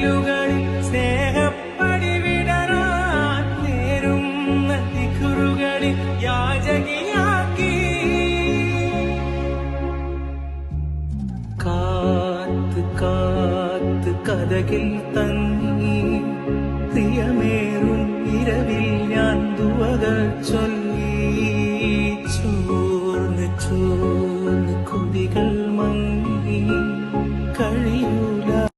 കവിളുകളിൽ സ്നേഹപ്പടി വിടരാൻ നേരുന്ന ദിക്റുകളിൽ യാചകിയാക്കി കാത്ത് കാത്ത് കഥകിൽ തങ്ങി പ്രിയമേറും ഇരവിൽ ഞാൻ ദുവകൾ ചൊല്ലി